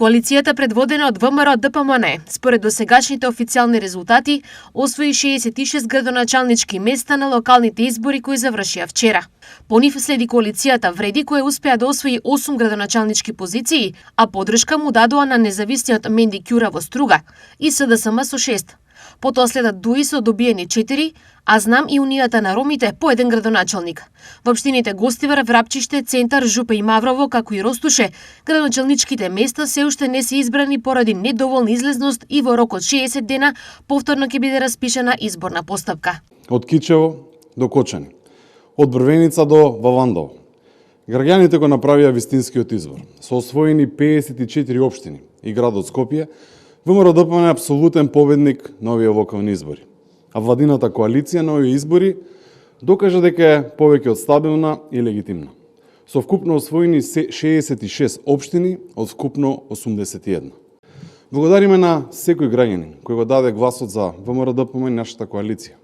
Коалицијата предводена од ВМРО-ДПМН, според досегашните официјални резултати, освои 66 градоначалнички места на локалните избори кои завршија вчера. По нив следи коалицијата Вреди, која успеа да освои 8 градоначалнички позиции, а подршка му дадоа на независниот Менди Ќура во Струга и СДСМ со 6. Потоа следат ДУИ со добиени 4, а Знам и Унијата на ромите по 1 градоначалник. Во општините Гостивар, Врапчиште, Центар, Жупе и Маврово, како и Ростуше, градоначалничките места се уште не се избрани поради недоволна излезност и во рок од 60 дена повторно ќе биде распишана изборна постапка. Од Кичево до Кочани, од Брвеница до Вавандово. Граѓаните го направија вистинскиот избор. Со освоени 54 општини и градот Скопје, ВМРО-ДПМН е апсолутен победник на овие локални избори. А владината коалиција на овие избори докажа дека е повеќе од стабилна и легитимна. Со вкупно освоени 66 општини од вкупно 81. Благодариме на секој граѓанин кој го даде гласот за ВМРО-ДПМН и нашата коалиција.